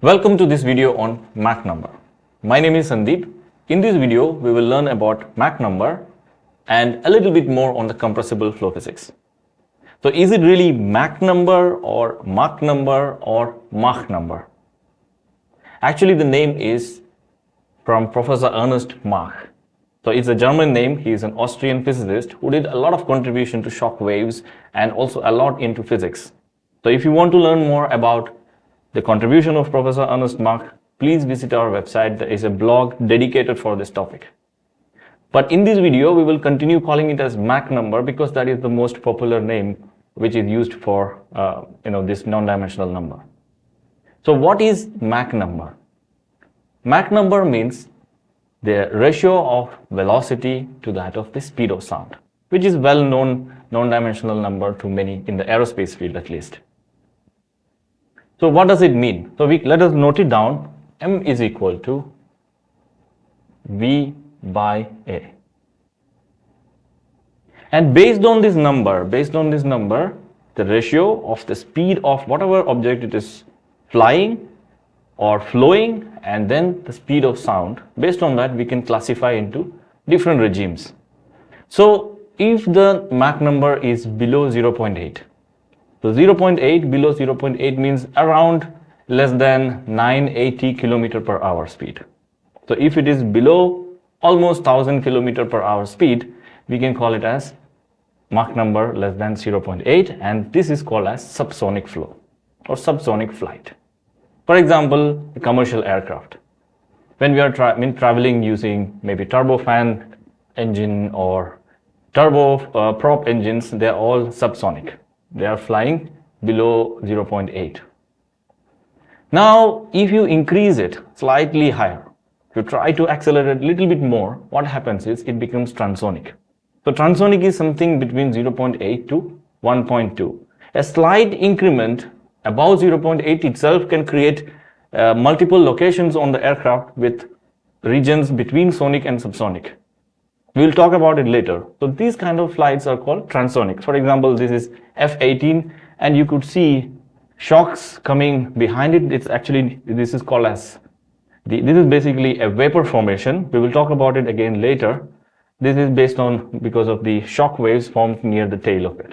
Welcome to this video on Mach number. My name is Sandeep. In this video, we will learn about Mach number and a little bit more on the compressible flow physics. So is it really Mach number or Mach number or Mach number? Actually, the name is from Professor Ernst Mach. So it's a German name. He is an Austrian physicist who did a lot of contribution to shock waves and also a lot into physics. So if you want to learn more about the contribution of Professor Ernst Mach, please visit our website. There is a blog dedicated for this topic. But in this video, we will continue calling it as Mach number because that is the most popular name which is used for this non-dimensional number. So what is Mach number? Mach number means the ratio of velocity to that of the speed of sound, which is well-known non-dimensional number to many in the aerospace field at least. So what does it mean? So let us note it down. M is equal to V by A. And based on this number, the ratio of the speed of whatever object it is flying or flowing and then the speed of sound, based on that we can classify into different regimes. So if the Mach number is below 0.8, so 0.8 below 0.8 means around less than 980 km per hour speed. So if it is below almost 1000 km per hour speed, we can call it as Mach number less than 0.8, and this is called as subsonic flow or subsonic flight. For example, a commercial aircraft. When we are traveling using maybe turbofan engine or turbo prop engines, they are all subsonic. They are flying below 0.8. Now, if you increase it slightly higher, you try to accelerate a little bit more, what happens is it becomes transonic. So transonic is something between 0.8 to 1.2. A slight increment above 0.8 itself can create multiple locations on the aircraft with regions between sonic and subsonic. We'll talk about it later. So these kind of flights are called transonic. For example, this is F-18 and you could see shocks coming behind it. This is called as, this is basically a vapor formation. We will talk about it again later. This is because of the shock waves formed near the tail of it.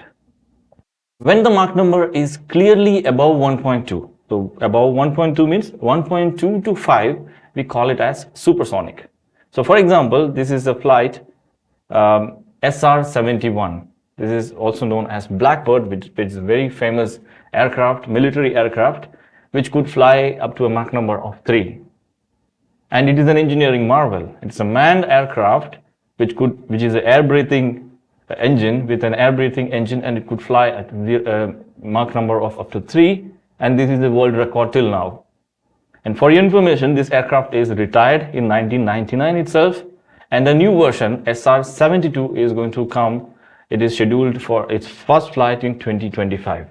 When the Mach number is clearly above 1.2, so above 1.2 means 1.2 to 5, we call it as supersonic. So for example, this is a flight SR-71. This is also known as Blackbird, which is a very famous aircraft, military aircraft, which could fly up to a Mach number of 3. And it is an engineering marvel. It's a manned aircraft which is an air-breathing engine with an air-breathing engine, and it could fly at the Mach number of up to 3, and this is the world record till now. And for your information, this aircraft is retired in 1999 itself, and the new version SR-72 is going to come. It is scheduled for its first flight in 2025.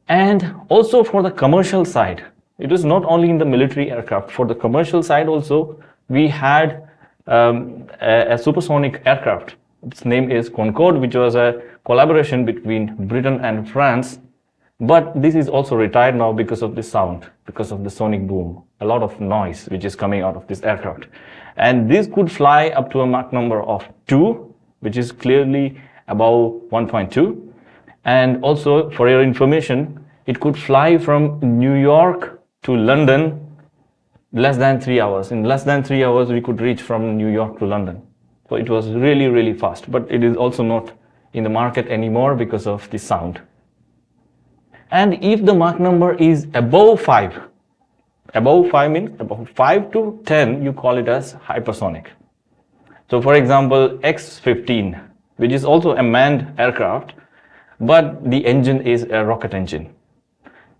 And also for the commercial side, it is not only in the military aircraft. For the commercial side also, we had a supersonic aircraft. Its name is Concorde, which was a collaboration between Britain and France. But this is also retired now because of the sound, because of the sonic boom, a lot of noise which is coming out of this aircraft. And this could fly up to a Mach number of 2, which is clearly above 1.2. And also, for your information, it could fly from New York to London less than 3 hours. In less than 3 hours, we could reach from New York to London. So it was really, really fast. But it is also not in the market anymore because of the sound. And if the Mach number is above 5 means above 5 to 10, you call it as hypersonic. So for example, X-15, which is also a manned aircraft, but the engine is a rocket engine.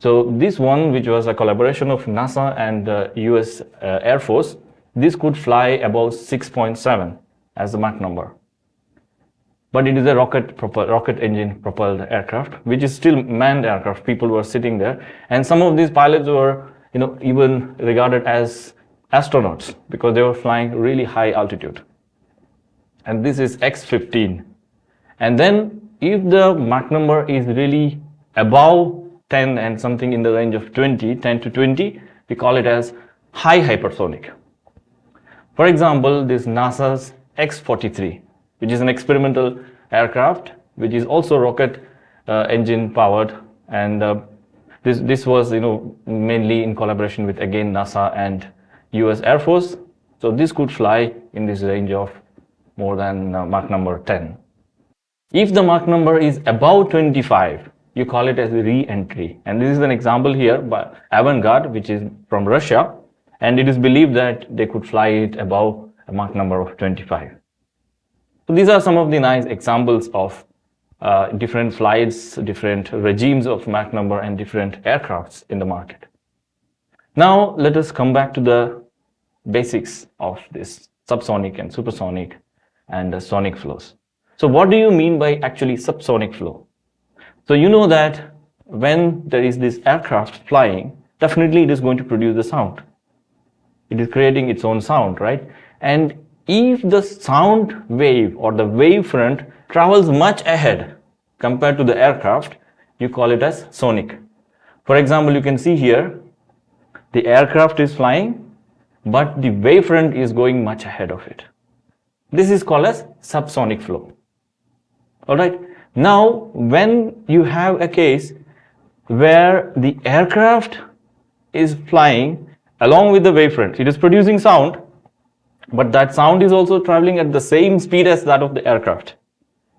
So this one, which was a collaboration of NASA and the US Air Force, this could fly above 6.7 as the Mach number. But it is a rocket engine propelled aircraft, which is still manned aircraft. People were sitting there, and some of these pilots were, even regarded as astronauts because they were flying really high altitude. And this is X-15. And then, if the Mach number is really above 10 and something in the range of 20, 10 to 20, we call it as high hypersonic. For example, this NASA's X-43, which is an experimental aircraft, which is also rocket engine powered, and this was mainly in collaboration with again NASA and US Air Force. So this could fly in this range of more than Mach number 10. If the Mach number is above 25, you call it as a re-entry. And this is an example here by Avangard, which is from Russia. And it is believed that they could fly it above a Mach number of 25. So these are some of the nice examples of different flights, different regimes of Mach number and different aircrafts in the market. Now let us come back to the basics of this subsonic and supersonic and sonic flows. So what do you mean by actually subsonic flow? So you know that when there is this aircraft flying, definitely it is going to produce the sound. It is creating its own sound, right? And if the sound wave or the wavefront travels much ahead compared to the aircraft, you call it as sonic. For example, you can see here, the aircraft is flying, but the wavefront is going much ahead of it. This is called as subsonic flow. Alright, now when you have a case where the aircraft is flying along with the wavefront, it is producing sound, but that sound is also traveling at the same speed as that of the aircraft.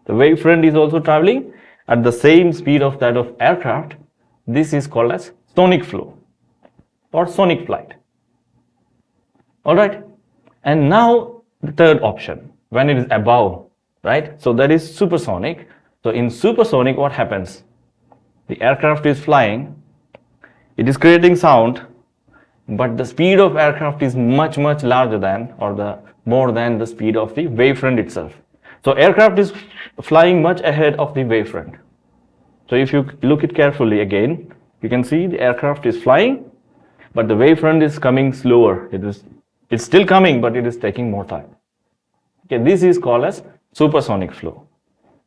The wavefront is also traveling at the same speed of that of aircraft. This is called as sonic flow or sonic flight. Alright, and now the third option, when it is above, right? So that is supersonic. So in supersonic, what happens? The aircraft is flying, it is creating sound, but the speed of aircraft is much larger than or more than the speed of the wavefront itself. So aircraft is flying much ahead of the wavefront. So if you look it carefully again, you can see the aircraft is flying, but the wavefront is coming slower. It's still coming, but it is taking more time. Okay, this is called as supersonic flow.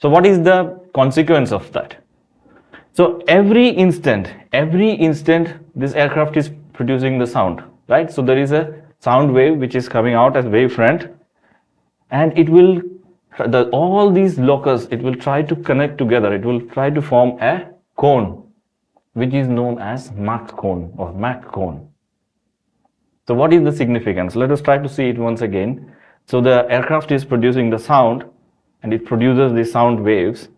So what is the consequence of that? So every instant, this aircraft is producing the sound, right? So there is a sound wave which is coming out as wavefront, and it will, all these locus, it will try to connect together. It will try to form a cone, which is known as Mach cone or Mach cone. So what is the significance? Let us try to see it once again. So the aircraft is producing the sound, and it produces the sound waves,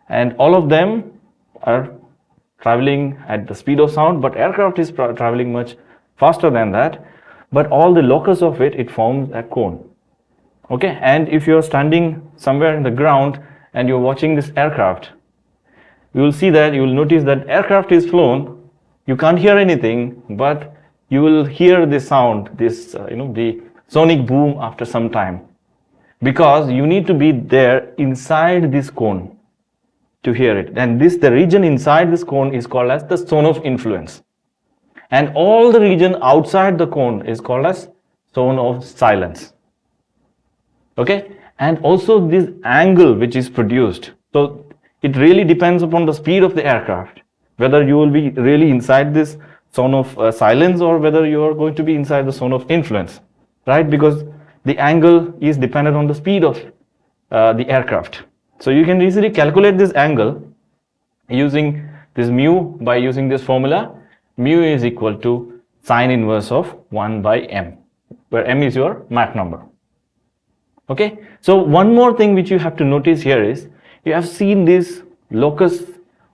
and all of them are traveling at the speed of sound, but aircraft is traveling much faster than that. But all the locus of it forms a cone. Okay, and if you're standing somewhere in the ground and you're watching this aircraft, you will notice that aircraft is flown, you can't hear anything, but you will hear the sound, the sonic boom after some time, because you need to be there inside this cone to hear it. And the region inside this cone is called as the zone of influence, and all the region outside the cone is called as zone of silence. Okay, and also this angle which is produced, so it really depends upon the speed of the aircraft, whether you will be really inside this zone of silence or whether you are going to be inside the zone of influence, right? Because the angle is dependent on the speed of the aircraft. So you can easily calculate this angle using this mu by using this formula. Mu is equal to sine inverse of 1 by m, where m is your Mach number. Okay, so one more thing which you have to notice here is, you have seen this locus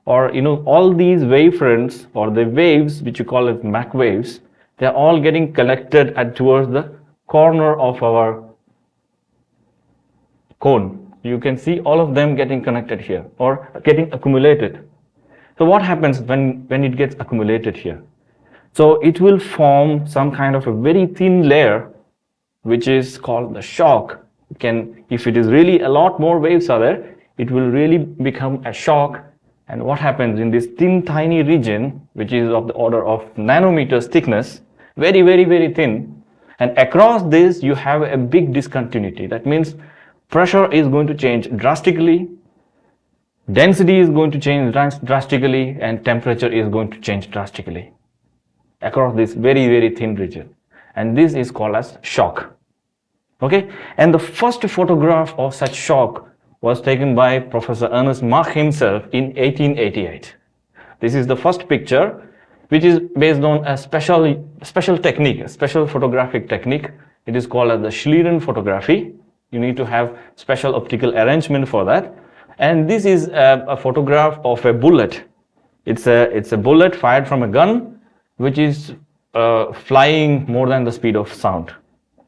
or all these wavefronts or the waves which you call it Mach waves, they are all getting collected towards the corner of our cone. You can see all of them getting connected here or getting accumulated. So what happens when it gets accumulated here? So it will form some kind of a very thin layer which is called the shock. If it is really a lot more waves are there, it will really become a shock. And what happens in this thin tiny region, which is of the order of nanometers thickness, very thin, and across this you have a big discontinuity. That means pressure is going to change drastically, density is going to change drastically and temperature is going to change drastically across this very, very thin region. And this is called as shock. Okay, and the first photograph of such shock was taken by Professor Ernest Mach himself in 1888. This is the first picture, which is based on a special technique, a special photographic technique. It is called as the Schlieren photography. You need to have special optical arrangement for that. And this is a photograph of a bullet. It's a bullet fired from a gun, which is flying more than the speed of sound.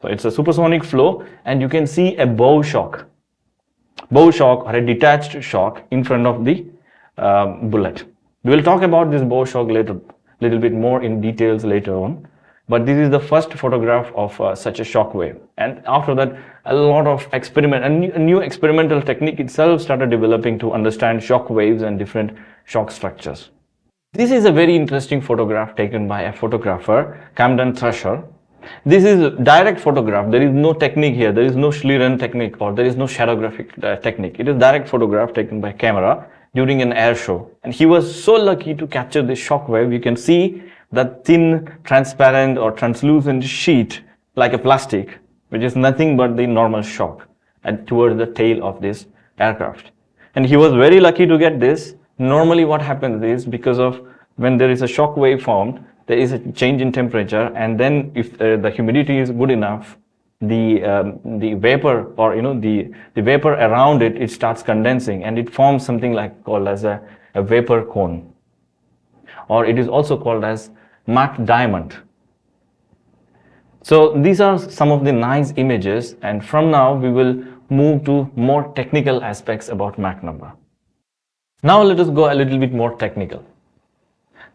So it's a supersonic flow, and you can see a bow shock or a detached shock in front of the bullet. We will talk about this bow shock later, little bit more in details later on. But this is the first photograph of such a shock wave. And after that, a lot of a new experimental technique itself started developing to understand shock waves and different shock structures. This is a very interesting photograph taken by a photographer, Camden Thrasher. This is a direct photograph. There is no technique here. There is no Schlieren technique or there is no shadowgraphic technique. It is direct photograph taken by camera during an air show. And he was so lucky to capture this shock wave. You can see that thin, transparent or translucent sheet like a plastic, which is nothing but the normal shock towards the tail of this aircraft. And he was very lucky to get this. Normally what happens is, because of when there is a shock wave formed, there is a change in temperature, and then if the humidity is good enough, the vapor or the vapor around it starts condensing and it forms something like called as a vapor cone, or it is also called as Mach diamond. So these are some of the nice images, and from now we will move to more technical aspects about Mach number. Now let us go a little bit more technical.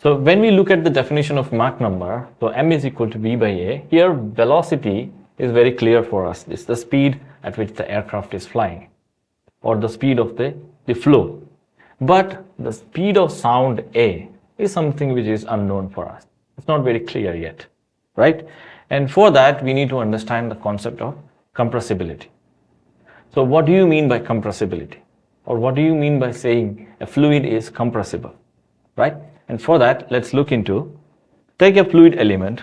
So when we look at the definition of Mach number, so m is equal to v by a, here velocity is very clear for us. It's the speed at which the aircraft is flying, or the speed of the flow. But the speed of sound a is something which is unknown for us. It's not very clear yet, right? And for that, we need to understand the concept of compressibility. So what do you mean by compressibility? Or what do you mean by saying a fluid is compressible, right? And for that, let's look into, take a fluid element,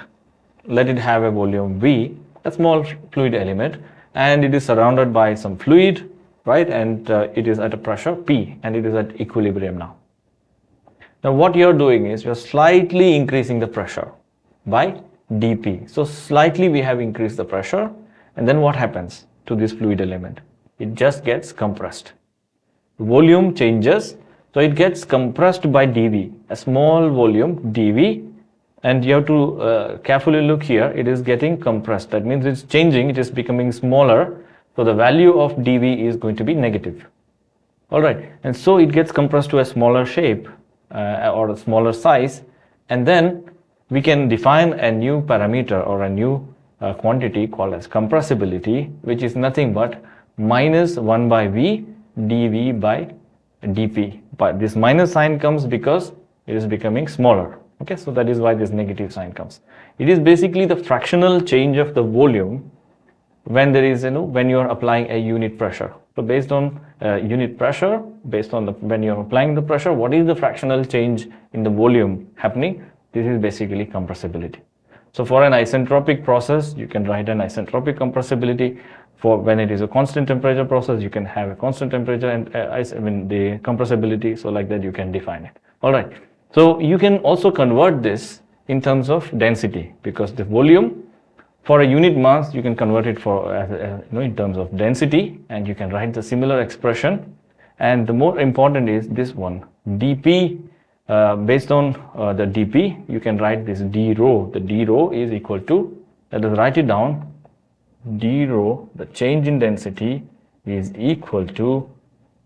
let it have a volume V, a small fluid element, and it is surrounded by some fluid, right? And it is at a pressure P, and it is at equilibrium now. Now what you're doing is you're slightly increasing the pressure by dP. So slightly we have increased the pressure, and then what happens to this fluid element? It just gets compressed. Volume changes, so it gets compressed by dV, a small volume dV, and you have to carefully look here. It is getting compressed. That means it's changing, it is becoming smaller, so the value of dV is going to be negative. Alright, and so it gets compressed to a smaller shape or a smaller size, and then we can define a new parameter or a new quantity called as compressibility, which is nothing but minus 1 by V dV by dP. But this minus sign comes because it is becoming smaller. Okay, so that is why this negative sign comes. It is basically the fractional change of the volume when there is, when you are applying a unit pressure. So based on unit pressure, based on when you are applying the pressure, what is the fractional change in the volume happening? This is basically compressibility. So for an isentropic process, you can write an isentropic compressibility. For when it is a constant temperature process, you can have a constant temperature and the compressibility. So like that you can define it. All right. So you can also convert this in terms of density, because the volume for a unit mass you can convert it for in terms of density, and you can write the similar expression. And the more important is this one, dP. Based on the dP, you can write this d rho. The d rho is equal to, let us write it down, d rho, the change in density, is equal to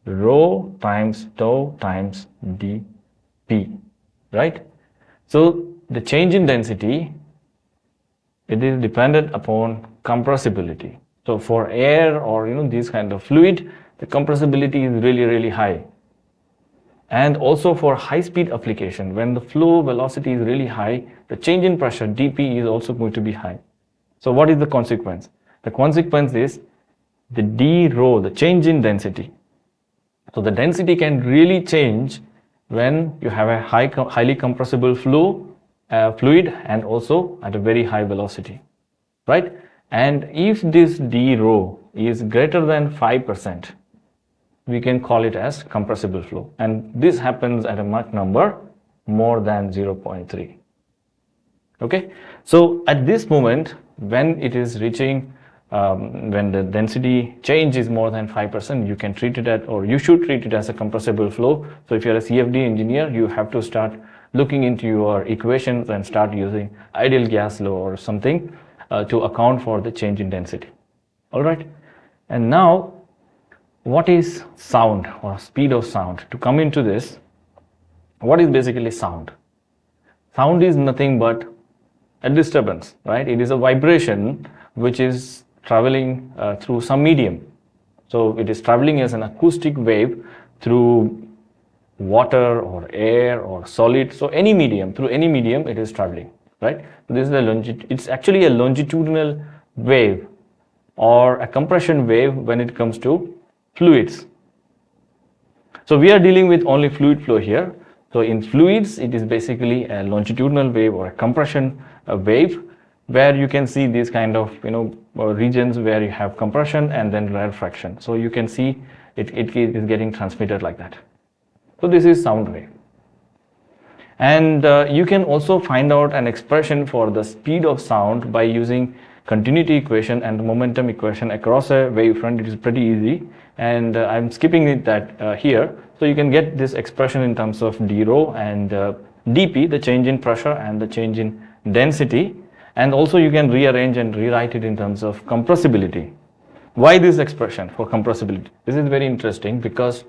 rho times tau times dP, right? So the change in density, it is dependent upon compressibility. So for air or this kind of fluid, the compressibility is really, really high. And also for high speed application, when the flow velocity is really high, the change in pressure dP is also going to be high. So what is the consequence? The consequence is the d rho, the change in density, So the density can really change when you have a highly compressible fluid and also at a very high velocity, right? And if this d rho is greater than 5%, we can call it as compressible flow, and this happens at a Mach number more than 0.3. Okay, so at this moment, when it is reaching when the density change is more than 5%, you can treat it at, or you should treat it as a compressible flow. So if you're a CFD engineer, you have to start looking into your equations and start using ideal gas law or something to account for the change in density. All right, and now what is sound or speed of sound? To come into this, what is basically sound? Sound is nothing but a disturbance, right? It is a vibration which is traveling through some medium. So it is traveling as an acoustic wave through water or air or solid. So any medium, through any medium it is traveling, right? So this is it's actually a longitudinal wave or a compression wave when it comes to fluids. So we are dealing with only fluid flow here. So in fluids, it is basically a longitudinal wave or a compression wave, where you can see these kind of regions where you have compression and then rarefaction. So you can see it is getting transmitted like that. So this is sound wave. And you can also find out an expression for the speed of sound by using continuity equation and momentum equation across a wavefront. It is pretty easy, and I'm skipping it here. So you can get this expression in terms of d rho and dp, the change in pressure and the change in density, and also you can rearrange and rewrite it in terms of compressibility. Why this expression for compressibility? This is very interesting because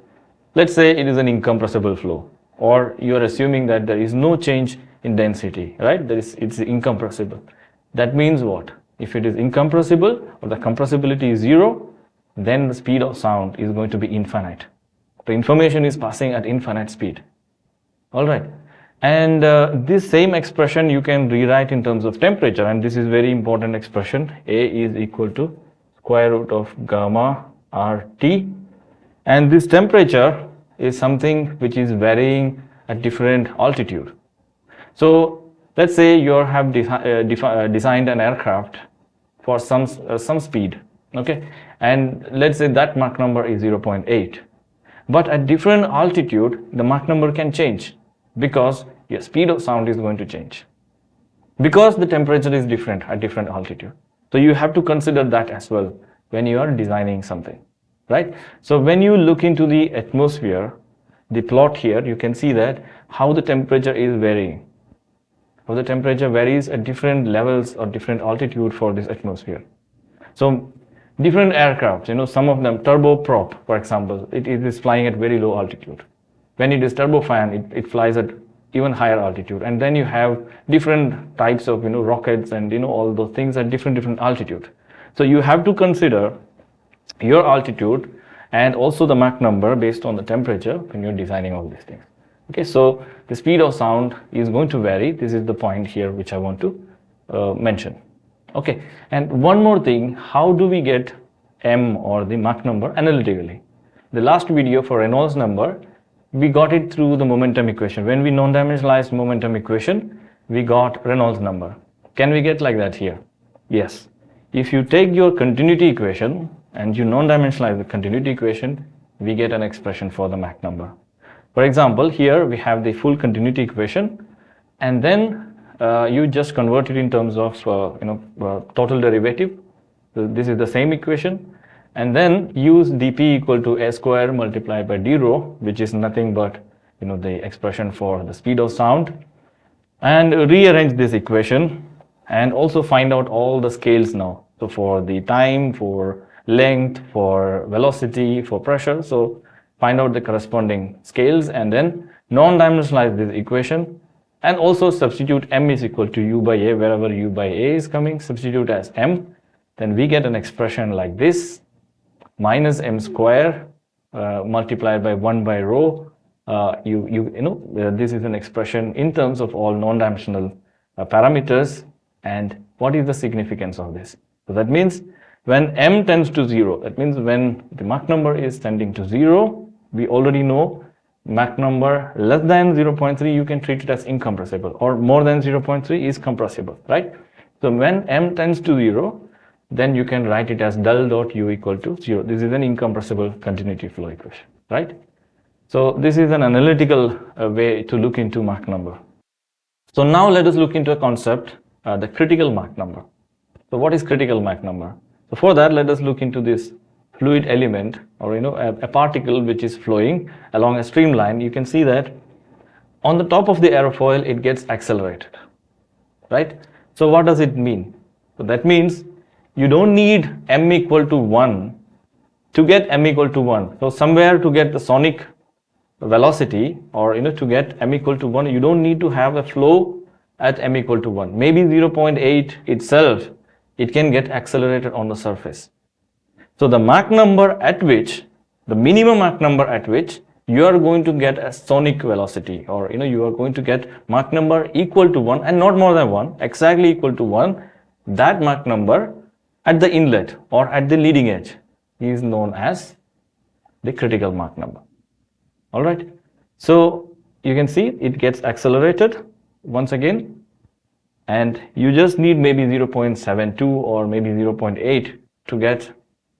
let's say it is an incompressible flow, or you are assuming that there is no change in density, right? It's incompressible. That means what? If it is incompressible or the compressibility is 0, then the speed of sound is going to be infinite. The information is passing at infinite speed. All right. And this same expression you can rewrite in terms of temperature, and this is very important expression. A is equal to square root of gamma RT, and this temperature is something which is varying at different altitude. So let's say you have designed an aircraft for some speed, okay, and let's say that Mach number is 0.8, but at different altitude the Mach number can change because your speed of sound is going to change because the temperature is different at different altitude. So you have to consider that as well when you are designing something, right? So when you look into the atmosphere, the plot here, you can see that how the temperature is varying. How the temperature varies at different levels or different altitude for this atmosphere. So different aircraft, some of them turboprop, for example, it is flying at very low altitude. When it is turbofan, it flies at even higher altitude, and then you have different types of rockets and all those things at different altitude. So you have to consider your altitude and also the Mach number based on the temperature when you're designing all these things. Okay, so the speed of sound is going to vary. This is the point here which I want to mention. Okay, and one more thing, how do we get M or the Mach number analytically? The last video for Reynolds number, we got it through the momentum equation. When we non-dimensionalized momentum equation, we got Reynolds number. Can we get like that here? Yes. If you take your continuity equation and you non-dimensionalize the continuity equation, we get an expression for the Mach number. For example, here we have the full continuity equation, and then you just convert it in terms of total derivative. So this is the same equation, and then use dp equal to a square multiplied by d rho, which is nothing but the expression for the speed of sound, and rearrange this equation and also find out all the scales now. So for the time, for length, for velocity, for pressure, so find out the corresponding scales and then non-dimensionalize this equation, and also substitute m is equal to u by a wherever u by a is coming, substitute as m, then we get an expression like this, minus m square multiplied by 1 by rho. This is an expression in terms of all non-dimensional parameters. And what is the significance of this? So that means when m tends to 0, that means when the Mach number is tending to 0, we already know Mach number less than 0.3, you can treat it as incompressible, or more than 0.3 is compressible, right? So when m tends to 0, then you can write it as del dot u equal to 0. This is an incompressible continuity flow equation, right? So this is an analytical way to look into Mach number. So now let us look into a concept, the critical Mach number. So what is critical Mach number? So for that, let us look into this fluid element, or a particle which is flowing along a streamline. You can see that on the top of the aerofoil it gets accelerated, right? So what does it mean? So that means you don't need m equal to 1 to get m equal to 1. So somewhere to get the sonic velocity, or to get m equal to 1, you don't need to have a flow at m equal to 1. Maybe 0.8 itself, it can get accelerated on the surface. So the Mach number at which, the minimum Mach number at which you are going to get a sonic velocity, or you are going to get Mach number equal to 1 and not more than 1, exactly equal to 1, that Mach number at the inlet or at the leading edge is known as the critical Mach number. All right, so you can see it gets accelerated once again, and you just need maybe 0.72 or maybe 0.8 to get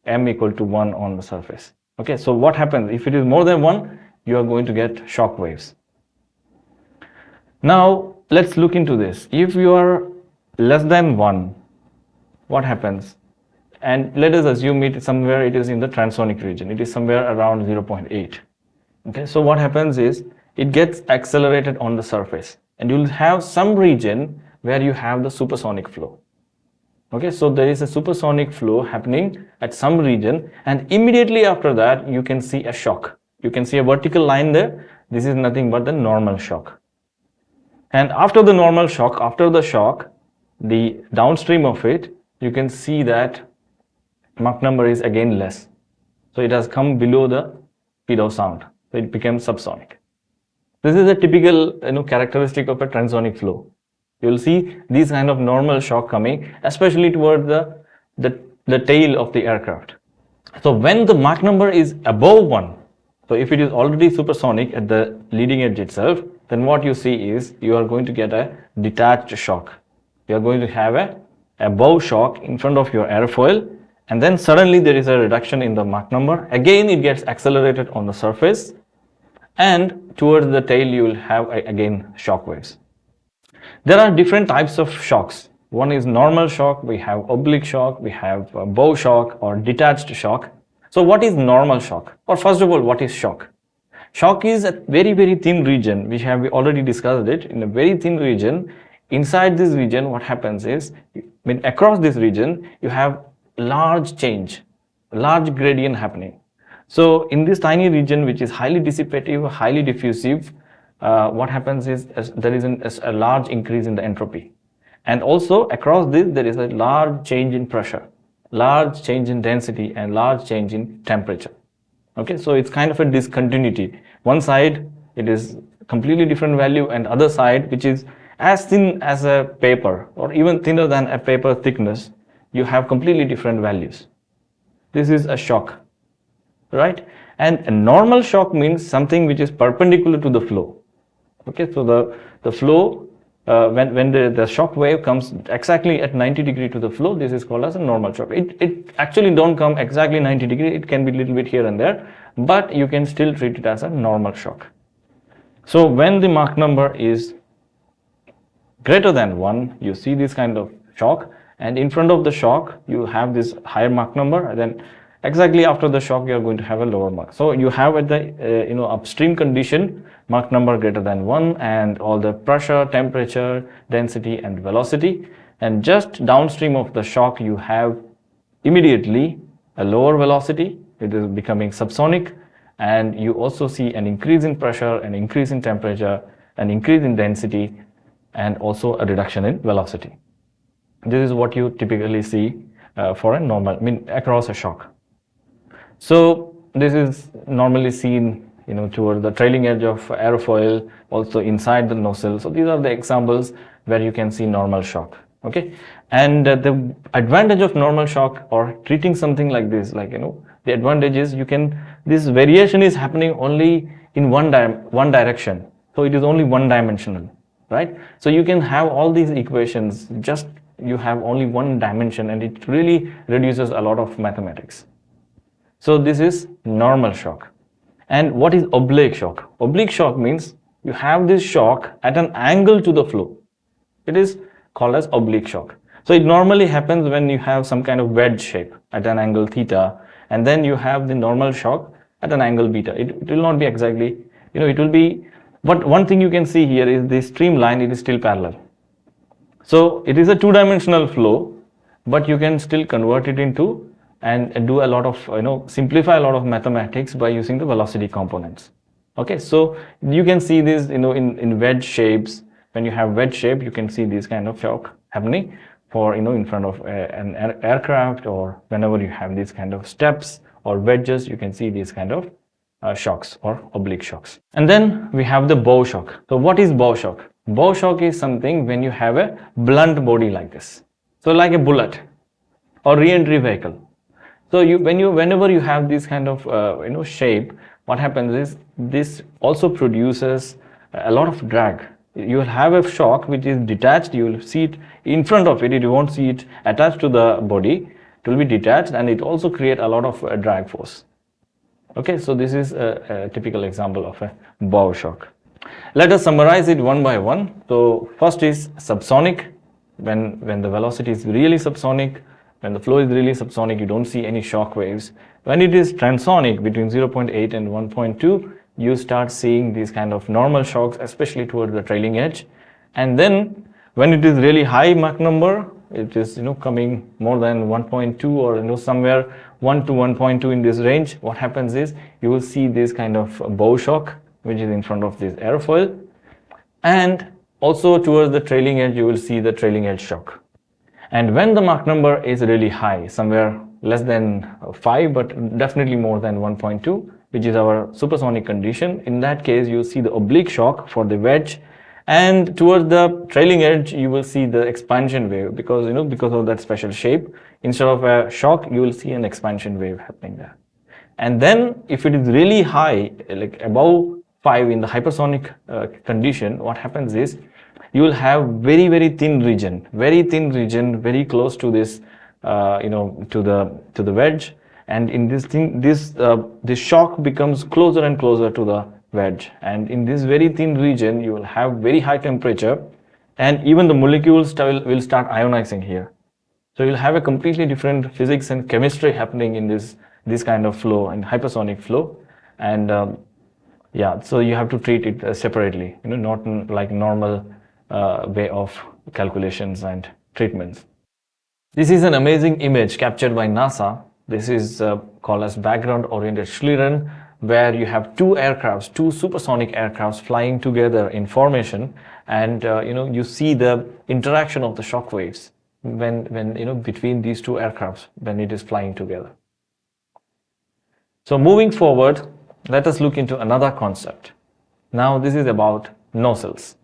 m equal to 1 on the surface. Okay, so what happens if it is more than 1? You are going to get shock waves. Now let's look into this. If you are less than 1, what happens? And let us assume it somewhere, it is in the transonic region, it is somewhere around 0.8. Okay, so what happens is it gets accelerated on the surface, and you will have some region where you have the supersonic flow. Okay, so there is a supersonic flow happening at some region, and immediately after that you can see a shock. You can see a vertical line there. This is nothing but the normal shock. And after the normal shock, after the shock, the downstream of it, you can see that Mach number is again less. So it has come below the speed of sound. So it becomes subsonic. This is a typical characteristic of a transonic flow. You will see these kind of normal shock coming, especially toward the tail of the aircraft. So when the Mach number is above 1, so if it is already supersonic at the leading edge itself, then what you see is you are going to get a detached shock. You are going to have a bow shock in front of your airfoil, and then suddenly there is a reduction in the Mach number. Again it gets accelerated on the surface, and towards the tail you will have again shock waves. There are different types of shocks. One is normal shock, we have oblique shock, we have bow shock or detached shock. So what is normal shock? Or first of all, what is shock? Shock is a very, very thin region. We have already discussed it. In a very thin region, inside this region what happens is, across this region you have large change, large gradient happening. So in this tiny region, which is highly dissipative, highly diffusive, what happens is there is a large increase in the entropy, and also across this there is a large change in pressure, large change in density, and large change in temperature. Okay, so it's kind of a discontinuity. One side it is completely different value, and other side, which is as thin as a paper or even thinner than a paper thickness, you have completely different values. This is a shock, right? And a normal shock means something which is perpendicular to the flow. Okay, so the flow, when the shock wave comes exactly at 90 degree to the flow, this is called as a normal shock. It actually don't come exactly 90 degree, it can be a little bit here and there, but you can still treat it as a normal shock. So when the Mach number is greater than 1, you see this kind of shock, and in front of the shock you have this higher Mach number, and then exactly after the shock you are going to have a lower Mach. So you have at the upstream condition Mach number greater than 1 and all the pressure, temperature, density and velocity, and just downstream of the shock you have immediately a lower velocity, it is becoming subsonic, and you also see an increase in pressure, an increase in temperature, an increase in density, and also a reduction in velocity. This is what you typically see for a normal, across a shock. So this is normally seen toward the trailing edge of aerofoil, also inside the nozzle. So these are the examples where you can see normal shock. Okay, and the advantage of normal shock or treating something like this, like the advantage is this variation is happening only in one direction, so it is only one dimensional, right? So you can have all these equations, just you have only one dimension, and it really reduces a lot of mathematics. So this is normal shock. And what is oblique shock? Oblique shock means you have this shock at an angle to the flow. It is called as oblique shock. So it normally happens when you have some kind of wedge shape at an angle theta, and then you have the normal shock at an angle beta. It will not be exactly, it will be, but one thing you can see here is the streamline, it is still parallel. So it is a two-dimensional flow, but you can still convert it into and do a lot of, simplify a lot of mathematics by using the velocity components. Okay, so you can see this, in wedge shapes. When you have wedge shape, you can see this kind of shock happening for, in front of an aircraft, or whenever you have these kind of steps or wedges, you can see these kind of shocks or oblique shocks. And then we have the bow shock. So what is bow shock? Bow shock is something when you have a blunt body like this. So like a bullet or re-entry vehicle. So whenever you have this kind of shape, what happens is this also produces a lot of drag. You will have a shock which is detached. You will see it in front of it. You won't see it attached to the body. It will be detached, and it also create a lot of drag force. Okay, so this is a typical example of a bow shock. Let us summarize it one by one. So first is subsonic. When the velocity is really subsonic, when the flow is really subsonic, you don't see any shock waves. When it is transonic, between 0.8 and 1.2, you start seeing these kind of normal shocks, especially towards the trailing edge. And then when it is really high Mach number, it is coming more than 1.2 or somewhere 1 to 1.2 in this range, what happens is you will see this kind of bow shock, which is in front of this airfoil. And also towards the trailing edge, you will see the trailing edge shock. And when the Mach number is really high, somewhere less than 5, but definitely more than 1.2, which is our supersonic condition, in that case, you see the oblique shock for the wedge. And towards the trailing edge, you will see the expansion wave, because of that special shape. Instead of a shock, you will see an expansion wave happening there. And then if it is really high, like above 5 in the hypersonic condition, what happens is you will have very, very thin region, very close to this, to the wedge. And in this shock becomes closer and closer to the wedge. And in this very thin region, you will have very high temperature, and even the molecules will start ionizing here. So you'll have a completely different physics and chemistry happening in this kind of flow, and hypersonic flow. And so you have to treat it separately, not like normal way of calculations and treatments. This is an amazing image captured by NASA. This is called as background oriented Schlieren, where you have two supersonic aircrafts flying together in formation, and you see the interaction of the shock waves when between these two aircrafts when it is flying together. So moving forward, let us look into another concept. Now this is about nozzles.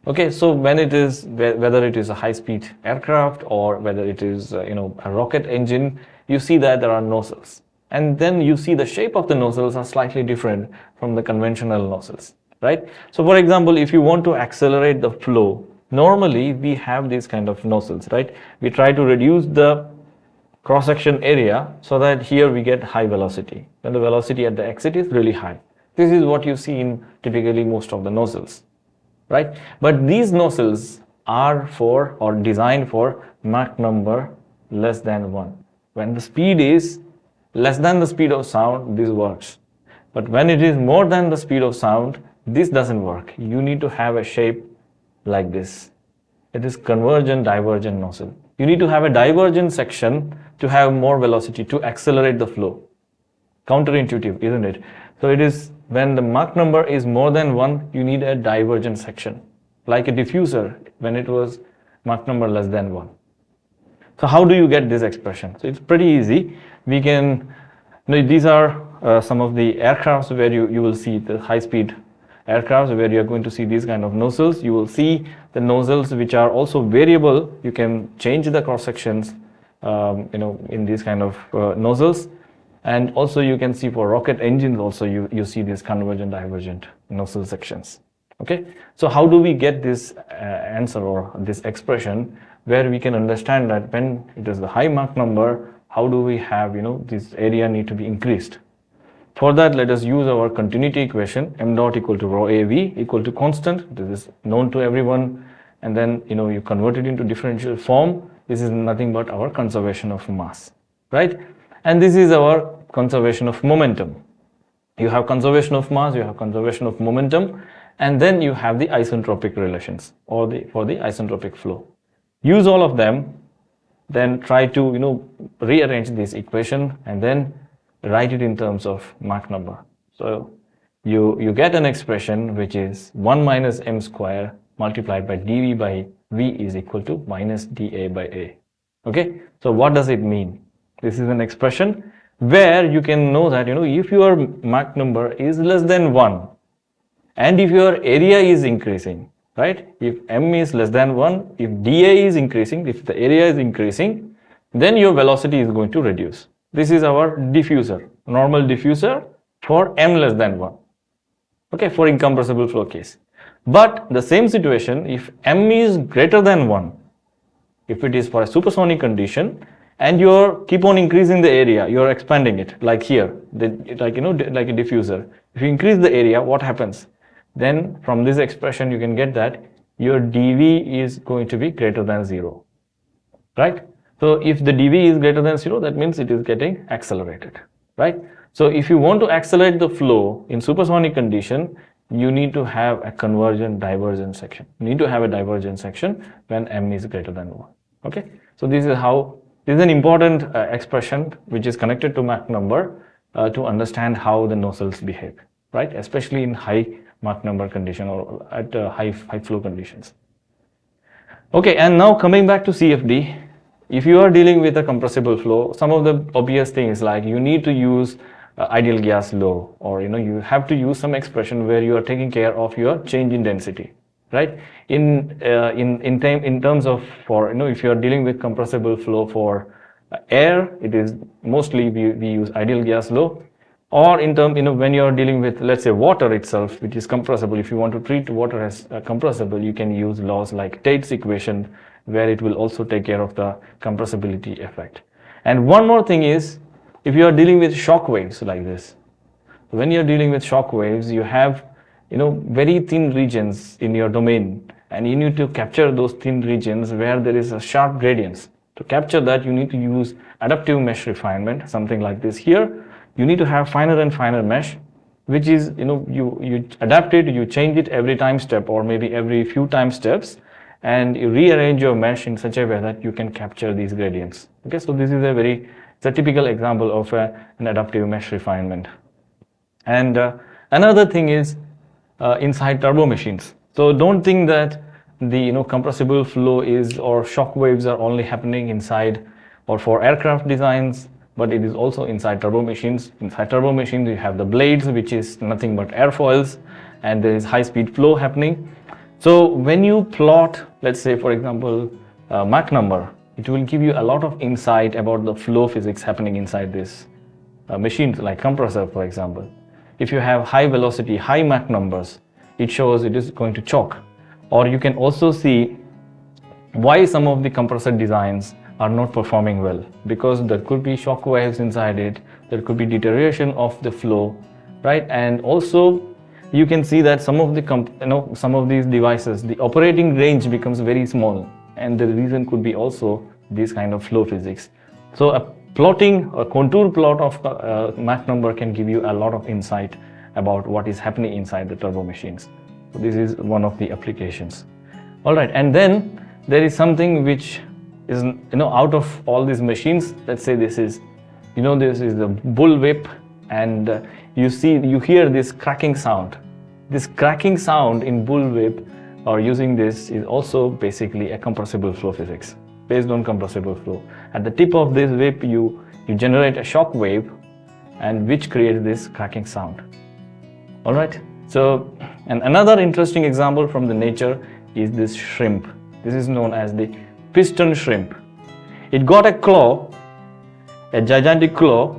Okay, so when it is, whether it is a high-speed aircraft or whether it is a rocket engine, you see that there are nozzles. And then you see the shape of the nozzles are slightly different from the conventional nozzles, right? So for example, if you want to accelerate the flow, normally we have these kind of nozzles, right? We try to reduce the cross-section area so that here we get high velocity. Then the velocity at the exit is really high. This is what you see in typically most of the nozzles, right? But these nozzles are for or designed for Mach number less than 1. When the speed is less than the speed of sound, this works. But when it is more than the speed of sound, this doesn't work. You need to have a shape like this. It is convergent divergent nozzle. You need to have a divergent section to have more velocity, to accelerate the flow. Counterintuitive, isn't it? So it is when the Mach number is more than 1, you need a divergent section, like a diffuser when it was Mach number less than 1. So how do you get this expression? So it's pretty easy. We can, these are some of the aircrafts where you will see the high-speed aircrafts where you are going to see these kind of nozzles. You will see the nozzles which are also variable. You can change the cross sections, in these kind of nozzles. And also you can see for rocket engines also you see these convergent divergent nozzle sections. Okay, so how do we get this answer or this expression where we can understand that when it is the high Mach number, how do we have, this area need to be increased? For that, let us use our continuity equation, m dot equal to rho av equal to constant. This is known to everyone. And then, you convert it into differential form. This is nothing but our conservation of mass, right? And this is our conservation of momentum. You have conservation of mass, you have conservation of momentum, and then you have the isentropic relations or for the isentropic flow. Use all of them, then try to rearrange this equation and then write it in terms of Mach number. So you get an expression which is 1 minus m square multiplied by dv by v is equal to minus dA by A. Okay, so what does it mean? This is an expression where you can know that if your Mach number is less than 1 and if your area is increasing, right? If m is less than 1, if dA is increasing, if the area is increasing, then your velocity is going to reduce. This is our diffuser, normal diffuser for m less than 1. Okay, for incompressible flow case. But the same situation, if m is greater than 1, if it is for a supersonic condition, and you keep on increasing the area, you are expanding it, like here, like a diffuser. If you increase the area, what happens? Then from this expression, you can get that your dV is going to be greater than 0, right? So if the dV is greater than 0, that means it is getting accelerated, right? So if you want to accelerate the flow in supersonic condition, you need to have a convergent divergent section. You need to have a divergent section when m is greater than 1. Okay, so this is an important expression which is connected to Mach number to understand how the nozzles behave, right? Especially in high Mach number condition or at high flow conditions. Okay, and now coming back to CFD, if you are dealing with a compressible flow, some of the obvious things like you need to use ideal gas law, or you have to use some expression where you are taking care of your change in density, right? In terms of if you are dealing with compressible flow for air, it is mostly we use ideal gas law. Or when you are dealing with, let's say, water itself, which is compressible, if you want to treat water as compressible, you can use laws like Tate's equation, where it will also take care of the compressibility effect. And one more thing is, if you are dealing with shock waves like this, when you are dealing with shock waves, you have very thin regions in your domain, and you need to capture those thin regions where there is a sharp gradients. To capture that, you need to use adaptive mesh refinement, something like this here. You need to have finer and finer mesh, which is you adapt it, you change it every time step or maybe every few time steps, and you rearrange your mesh in such a way that you can capture these gradients. Okay, so this is it's a typical example of an adaptive mesh refinement. And another thing is inside turbo machines. So don't think that the compressible flow or shock waves are only happening inside or for aircraft designs, but it is also inside turbo machines. Inside turbo machines, you have the blades, which is nothing but airfoils, and there is high-speed flow happening. So when you plot, let's say, for example, Mach number, it will give you a lot of insight about the flow physics happening inside this machines, like compressor, for example. If you have high velocity, high Mach numbers, it shows it is going to choke. Or you can also see why some of the compressor designs are not performing well, because there could be shock waves inside it, there could be deterioration of the flow, right? And also you can see that some of these devices, the operating range becomes very small, and the reason could be also this kind of flow physics. So a contour plot of Mach number can give you a lot of insight about what is happening inside the turbo machines. So this is one of the applications. All right, and then there is something which is out of all these machines. Let's say this is the bull whip, and you hear this cracking sound. This cracking sound in bull whip or using this is also basically a compressible flow physics based on compressible flow. At the tip of this whip, you generate a shock wave, and which creates this cracking sound. All right, so And another interesting example from the nature is this shrimp. This is known as the piston shrimp. It got a claw, a gigantic claw,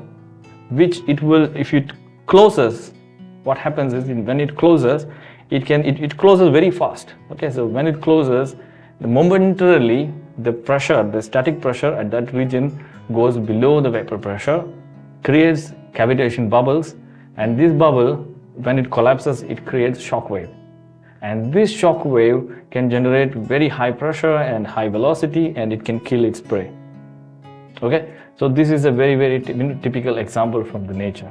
which it will, if it closes, what happens is when it closes, it closes very fast. Okay, so when it closes, momentarily the pressure, the static pressure at that region goes below the vapor pressure, creates cavitation bubbles, and this bubble, when it collapses, it creates shock wave. And this shock wave can generate very high pressure and high velocity, and it can kill its prey. Okay, so this is a very typical example from the nature.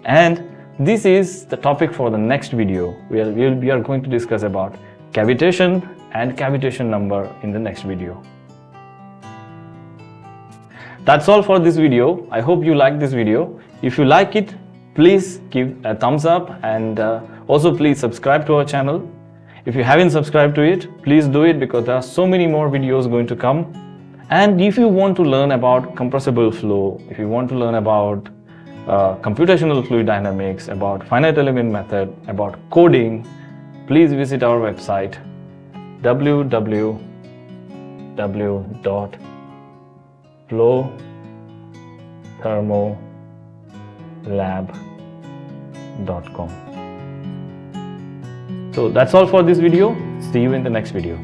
And this is the topic for the next video, where we are going to discuss about cavitation and cavitation number in the next video. That's all for this video. I hope you like this video. If you like it, please give a thumbs up, and also please subscribe to our channel. If you haven't subscribed to it, please do it, because there are so many more videos going to come. And if you want to learn about compressible flow, if you want to learn about computational fluid dynamics, about finite element method, about coding, please visit our website www.flowthermolab.com. So that's all for this video. See you in the next video.